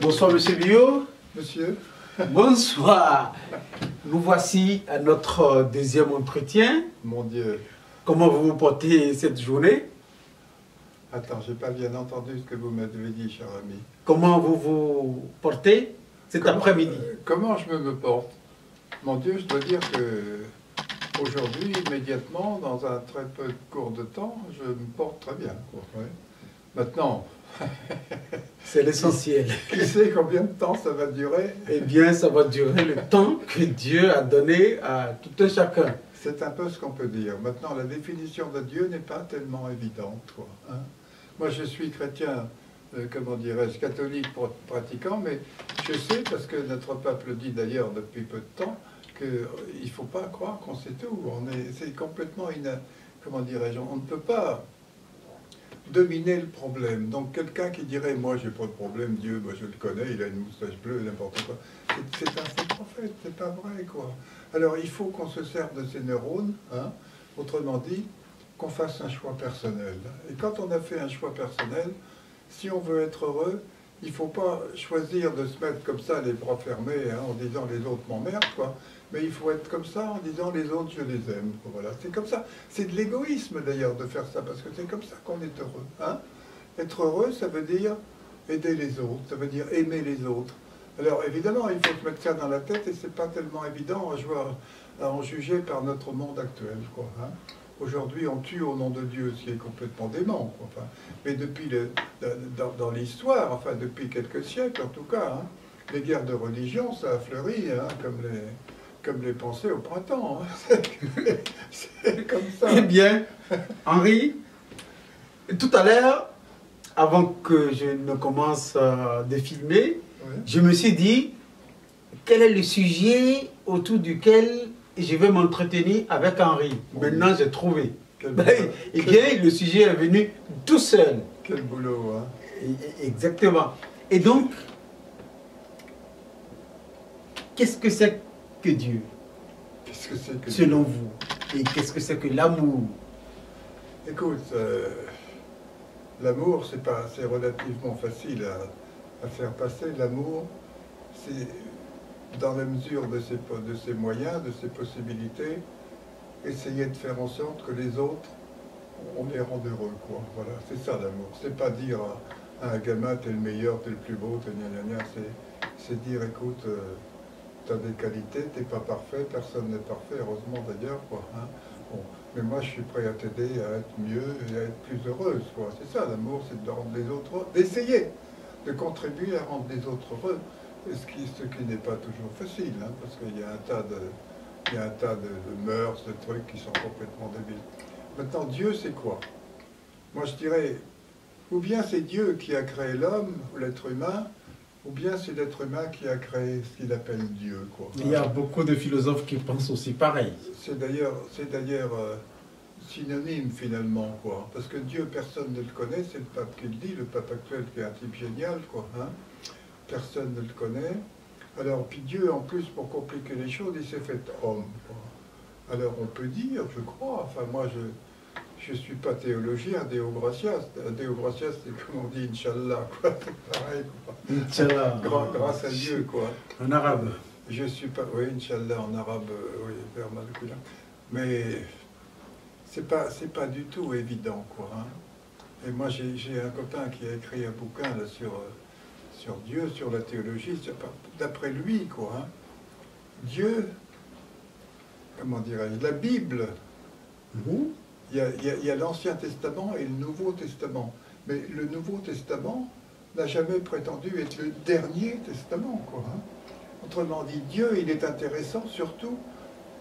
Bonsoir, monsieur Bio. Monsieur. Bonsoir. Nous voici à notre deuxième entretien. Mon Dieu. Comment vous vous portez cette journée? Attends, j'ai pas bien entendu ce que vous m'avez dit, cher ami. Comment vous vous portez cet après-midi? Comment je me porte? Mon Dieu, je dois dire que aujourd'hui, immédiatement, dans un très peu court de temps, je me porte très bien. Quoi. Ouais. Maintenant, c'est l'essentiel. Qui sait combien de temps ça va durer? Eh bien, ça va durer le temps que Dieu a donné à tout un chacun. C'est un peu ce qu'on peut dire. Maintenant, la définition de Dieu n'est pas tellement évidente. Quoi, hein. Moi, je suis chrétien, comment dirais-je, catholique pratiquant, mais je sais, parce que notre pape le dit d'ailleurs depuis peu de temps, qu'il ne faut pas croire qu'on sait tout. C'est complètement, comment dirais-je, on ne peut pas dominer le problème. Donc quelqu'un qui dirait, moi j'ai pas de problème, Dieu, moi je le connais, il a une moustache bleue, n'importe quoi, c'est un faux prophète, c'est pas vrai, quoi. Alors il faut qu'on se serve de ces neurones, hein, autrement dit, qu'on fasse un choix personnel. Et quand on a fait un choix personnel, si on veut être heureux, il ne faut pas choisir de se mettre comme ça, les bras fermés, hein, en disant les autres m'emmerdent, quoi. Mais il faut être comme ça en disant les autres, je les aime. Voilà, c'est comme ça. C'est de l'égoïsme d'ailleurs de faire ça, parce que c'est comme ça qu'on est heureux. Hein. Être heureux, ça veut dire aider les autres, ça veut dire aimer les autres. Alors évidemment, il faut se mettre ça dans la tête et c'est pas tellement évident à en juger par notre monde actuel, quoi. Hein. Aujourd'hui, on tue au nom de Dieu, ce qui est complètement dément. Quoi. Enfin, mais depuis dans l'histoire, enfin depuis quelques siècles en tout cas, hein, les guerres de religion, ça a fleuri, hein, comme les pensées au printemps. Hein. C'est comme ça. Eh bien, Henri, tout à l'heure, avant que je ne commence de filmer, oui, je me suis dit, quel est le sujet autour duquel je vais m'entretenir avec Henri. Maintenant, j'ai trouvé. Eh bien, le sujet est venu tout seul. Quel boulot, hein? Exactement. Et donc, qu'est-ce que c'est que Dieu? Qu'est-ce que c'est que selon Dieu? vous? Et qu'est-ce que c'est que l'amour? Écoute, l'amour, c'est relativement facile à faire passer. L'amour, c'est dans la mesure de ses moyens, de ses possibilités, essayer de faire en sorte que les autres, on les rende heureux, quoi. Voilà, c'est ça l'amour. C'est pas dire à un gamin, t'es le meilleur, t'es le plus beau, t'es gna gna gna. C'est dire, écoute, t'as des qualités, t'es pas parfait, personne n'est parfait, heureusement d'ailleurs, quoi. Hein. Bon. Mais moi, je suis prêt à t'aider à être mieux et à être plus heureuse, quoi. C'est ça l'amour, c'est de rendre les autres heureux, d'essayer de contribuer à rendre les autres heureux. Ce qui n'est pas toujours facile, hein, parce qu'il y a un tas de mœurs, de trucs qui sont complètement débiles. Maintenant, Dieu, c'est quoi? Moi, je dirais, ou bien c'est Dieu qui a créé l'homme, ou l'être humain, ou bien c'est l'être humain qui a créé ce qu'il appelle Dieu, quoi. Il y a beaucoup de philosophes qui pensent aussi pareil. C'est d'ailleurs synonyme, finalement, quoi. Parce que Dieu, personne ne le connaît, c'est le pape qui le dit, le pape actuel qui est un type génial, quoi. Hein. Personne ne le connaît. Alors, puis Dieu, en plus, pour compliquer les choses, il s'est fait homme. Quoi. Alors, on peut dire, je crois, enfin, moi, je ne suis pas théologien, Deo gratias. Deo gratias, c'est comme on dit, Inch'Allah, quoi. C'est pareil, quoi. Inch'Allah. Grâce à Dieu, quoi. En arabe. Je suis pas, oui, Inch'Allah, en arabe, oui, vers Malkoula. Mais c'est pas du tout évident, quoi. Hein. Et moi, j'ai un copain qui a écrit un bouquin, là, sur Dieu, sur la théologie, d'après lui, quoi. Hein. Dieu, comment dirais-je, la Bible, il y a l'Ancien Testament et le Nouveau Testament. Mais le Nouveau Testament n'a jamais prétendu être le dernier testament, quoi. Hein. Autrement dit, Dieu, il est intéressant surtout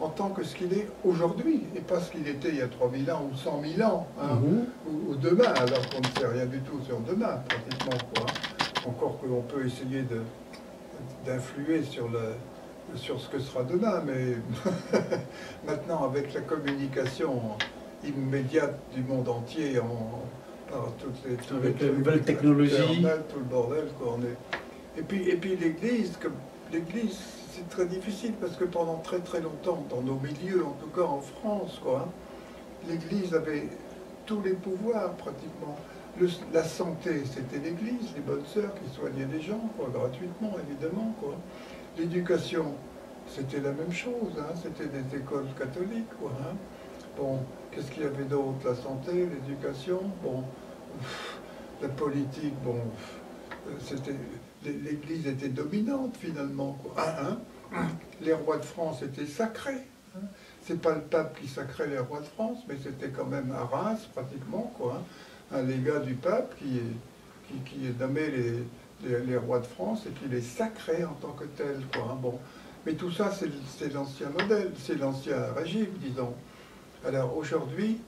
en tant que ce qu'il est aujourd'hui, et pas ce qu'il était il y a 3000 ans ou 100 000 ans, hein, ou demain, alors qu'on ne sait rien du tout sur demain, pratiquement, quoi. Hein. Encore que l'on peut essayer d'influer sur ce que sera demain, mais maintenant avec la communication immédiate du monde entier, par avec les nouvelles technologies, tout le bordel, quoi, et puis l'Église, c'est très difficile parce que pendant très très longtemps, dans nos milieux, en tout cas en France, quoi, hein, l'Église avait tous les pouvoirs pratiquement. La santé, c'était l'Église, les bonnes sœurs qui soignaient les gens, quoi, gratuitement, évidemment, quoi. L'éducation, c'était la même chose, hein, c'était des écoles catholiques, quoi. Hein. Bon, qu'est-ce qu'il y avait d'autre? La santé, l'éducation, bon, la politique, bon, c'était, l'Église était dominante, finalement, quoi. Hein. Les rois de France étaient sacrés. Hein. C'est pas le pape qui sacrait les rois de France, mais c'était quand même à Reims, pratiquement, quoi. Hein. Un légat du pape qui nommait les rois de France et qui les sacrait en tant que tels, quoi. Hein. Bon. Mais tout ça, c'est l'ancien modèle, c'est l'ancien régime, disons. Alors aujourd'hui,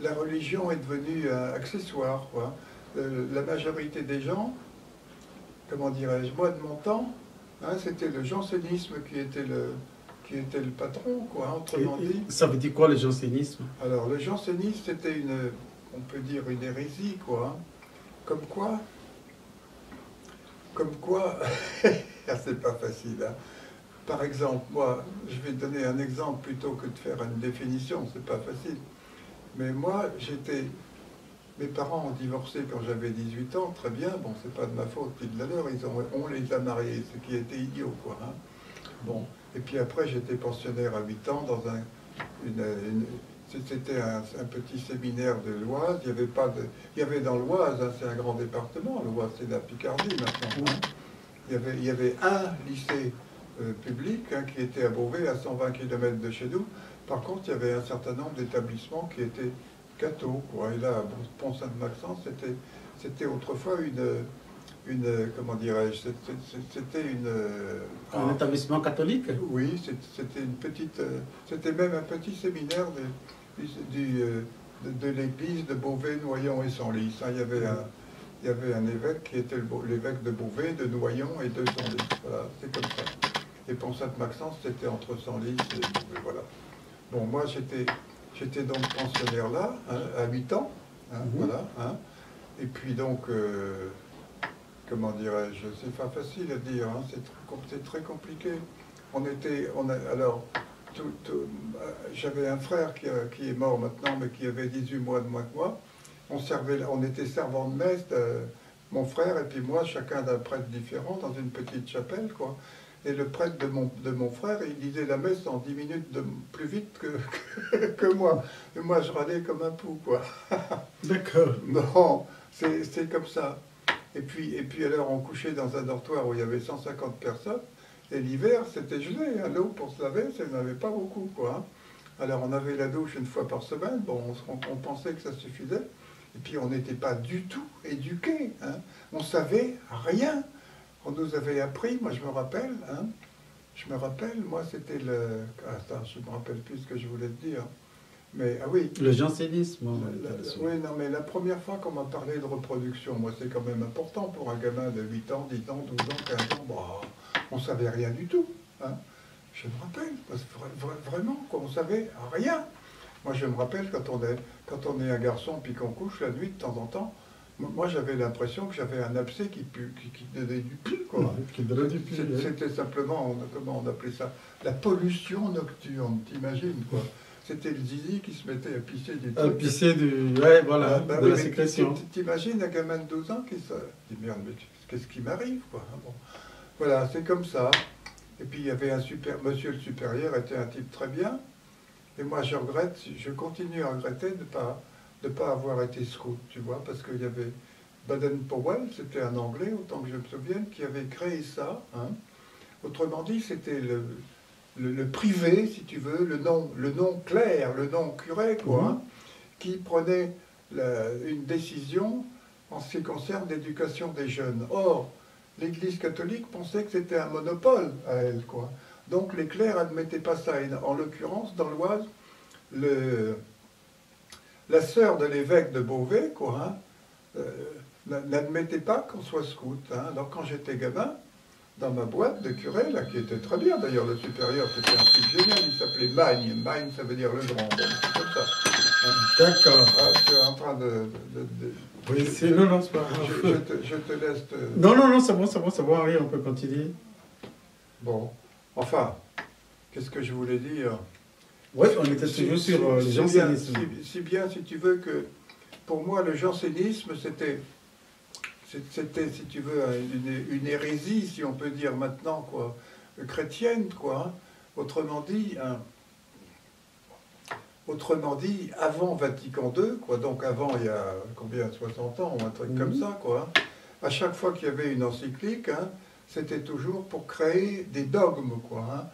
la religion est devenue un accessoire, quoi. La majorité des gens, comment dirais-je, moi de mon temps, hein, c'était le jansénisme qui était le patron, quoi, autrement dit. Ça veut dire quoi le jansénisme? Alors le jansénisme, c'était on peut dire une hérésie, quoi. Hein. Comme quoi, c'est pas facile. Hein. Par exemple, moi, je vais donner un exemple plutôt que de faire une définition, c'est pas facile. Mais moi, mes parents ont divorcé quand j'avais 18 ans, très bien, bon, c'est pas de ma faute, puis de la leur, on les a mariés, ce qui était idiot, quoi. Hein. Bon, et puis après, j'étais pensionnaire à 8 ans dans c'était un petit séminaire de l'Oise. Il y avait dans l'Oise, hein, c'est un grand département, l'Oise c'est la Picardie maintenant. Hein. Il y avait un lycée public hein, qui était à Beauvais, à 120 km de chez nous. Par contre, il y avait un certain nombre d'établissements qui étaient cathos, quoi. Et là, à Pont-Sainte-Maxence, c'était autrefois comment dirais-je, c'était un établissement catholique? Oui, c'était une petite, c'était même un petit séminaire de l'église de Beauvais, Noyon et Senlis. Hein, il y avait un évêque qui était l'évêque de Beauvais, de Noyon et de Senlis. Voilà, c'est comme ça. Et Pont-Sainte-Maxence, c'était entre Senlis et Beauvais, voilà. Bon, moi, j'étais donc pensionnaire là, hein, à 8 ans, hein, voilà. Hein. Et puis donc, comment dirais-je, c'est pas facile à dire, hein, c'est très compliqué. Alors, j'avais un frère qui est mort maintenant, mais qui avait 18 mois de moins que moi. On était servant de messe, mon frère et puis moi, chacun d'un prêtre différent, dans une petite chapelle, quoi. Et le prêtre de mon frère, il disait la messe en 10 minutes plus vite que moi. Et moi, je râlais comme un pou, quoi. D'accord. Non, c'est comme ça. Et puis alors, on couchait dans un dortoir où il y avait 150 personnes. Et l'hiver, c'était gelé. Hein. L'eau pour se laver, ça n'avait pas beaucoup, quoi. Hein. Alors, on avait la douche une fois par semaine. Bon, on pensait que ça suffisait. Et puis, on n'était pas du tout éduqués. Hein. On savait rien. On nous avait appris, moi je me rappelle, moi c'était attends, je me rappelle plus ce que je voulais te dire. Mais, ah oui. Le jansénisme. Oui, non, mais la première fois qu'on m'a parlé de reproduction, moi c'est quand même important pour un gamin de 8 ans, 10 ans, 12 ans, 15 ans, bah, on savait rien du tout. Hein. Je me rappelle, parce que vraiment, on savait rien. Moi je me rappelle quand on est un garçon puis qu'on couche la nuit de temps en temps, moi, j'avais l'impression que j'avais un abcès qui donnait du pus, quoi. C'était simplement, comment on appelait ça? La pollution nocturne, t'imagines, quoi. C'était le zizi qui se mettait à pisser du truc. À pisser ouais, voilà, de la sécrétion. T'imagines un gamin de 12 ans qui se dit, merde, mais qu'est-ce qui m'arrive, quoi. Bon. Voilà, c'est comme ça. Et puis, il y avait monsieur le supérieur était un type très bien. Et moi, je continue à regretter de pas avoir été scout, tu vois, parce qu'il y avait Baden-Powell, c'était un Anglais, autant que je me souvienne, qui avait créé ça. Hein. Autrement dit, c'était le privé, si tu veux, le nom clerc, le nom curé, quoi, hein, qui prenait une décision en ce qui concerne l'éducation des jeunes. Or, l'Église catholique pensait que c'était un monopole à elle, quoi. Donc les clercs n'admettaient pas ça. Et en l'occurrence, dans l'Oise, la sœur de l'évêque de Beauvais, quoi, hein, n'admettait pas qu'on soit scout. Hein. Alors quand j'étais gamin, dans ma boîte de curé, là, qui était très bien d'ailleurs, le supérieur, c'était un type génial, il s'appelait Magne. Magne, ça veut dire le grand. Bon, c'est comme ça. Hein. D'accord. Ah, tu es en train oui, non, c'est pas grave. Je te laisse te... Non, c'est bon, oui, on peut continuer. Bon, enfin, qu'est-ce que je voulais dire? Oui, on était toujours sur les jansénisme. Si bien, si tu veux, que pour moi, le jansénisme, c'était, si tu veux, une hérésie, si on peut dire maintenant, quoi, chrétienne, quoi. Hein. Autrement dit, avant Vatican II, quoi, donc avant, il y a combien, 60 ans, ou un truc comme ça, quoi. Hein, à chaque fois qu'il y avait une encyclique, hein, c'était toujours pour créer des dogmes, quoi. Hein.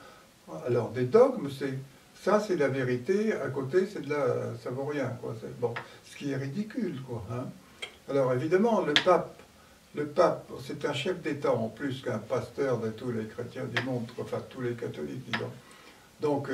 Alors, des dogmes, ça, c'est la vérité, à côté, ça vaut rien, quoi. Bon, ce qui est ridicule, quoi. Hein. Alors, évidemment, le pape, c'est un chef d'État en plus qu'un pasteur de tous les chrétiens du monde, enfin tous les catholiques, disons. Donc,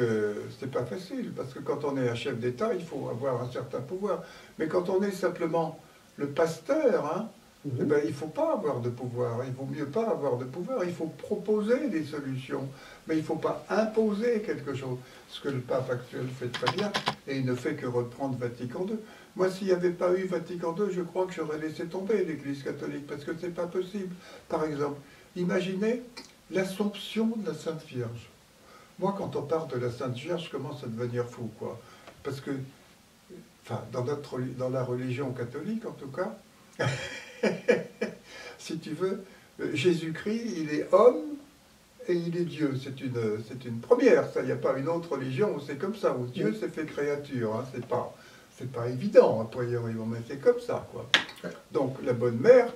c'est pas facile, parce que quand on est un chef d'État, il faut avoir un certain pouvoir. Mais quand on est simplement le pasteur, hein, eh ben, il ne faut pas avoir de pouvoir. Il vaut mieux pas avoir de pouvoir. Il faut proposer des solutions. Mais il ne faut pas imposer quelque chose. Ce que le pape actuel fait très bien, et il ne fait que reprendre Vatican II. Moi, s'il n'y avait pas eu Vatican II, je crois que j'aurais laissé tomber l'Église catholique, parce que ce n'est pas possible. Par exemple, imaginez l'Assomption de la Sainte Vierge. Moi, quand on parle de la Sainte Vierge, je commence à devenir fou, quoi. Parce que, enfin, dans la religion catholique, en tout cas, si tu veux, Jésus-Christ, il est homme et il est Dieu. C'est une première, ça. Il n'y a pas une autre religion où c'est comme ça, où Dieu s'est fait créature. Hein. C'est pas évident, a priori, mais c'est comme ça, quoi. Donc, la bonne mère,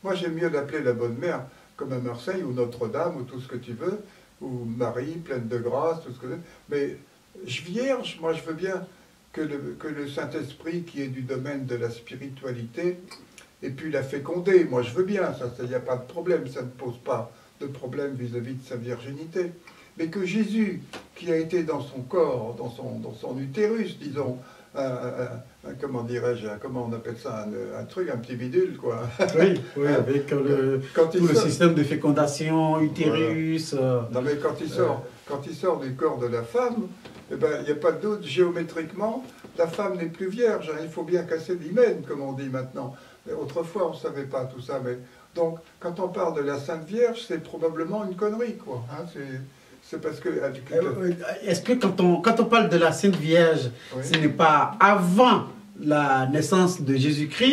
moi j'aime mieux l'appeler la bonne mère, comme à Marseille, ou Notre-Dame, ou tout ce que tu veux, ou Marie, pleine de grâce, tout ce que tu veux. Mais Vierge, moi je veux bien que le Saint-Esprit, qui est du domaine de la spiritualité, ait pu la féconder. Moi je veux bien, ça, il n'y a pas de problème, ça ne pose pas de problème vis-à-vis de sa virginité. Mais que Jésus, qui a été dans son corps, dans son utérus, disons, comment dirais-je, comment on appelle ça, un truc, un petit bidule, quoi. Oui, oui, avec tout le système de fécondation, utérus. Voilà. Non, mais quand il sort du corps de la femme, eh ben, il n'y a pas de doute, géométriquement, la femme n'est plus vierge. Hein, il faut bien casser l'hymen, comme on dit maintenant. Mais autrefois, on ne savait pas tout ça. Mais... Donc, quand on parle de la Sainte Vierge, c'est probablement une connerie, quoi. Hein, c'est parce que... Est-ce que quand on parle de la Sainte Vierge, oui, ce n'est pas avant la naissance de Jésus-Christ?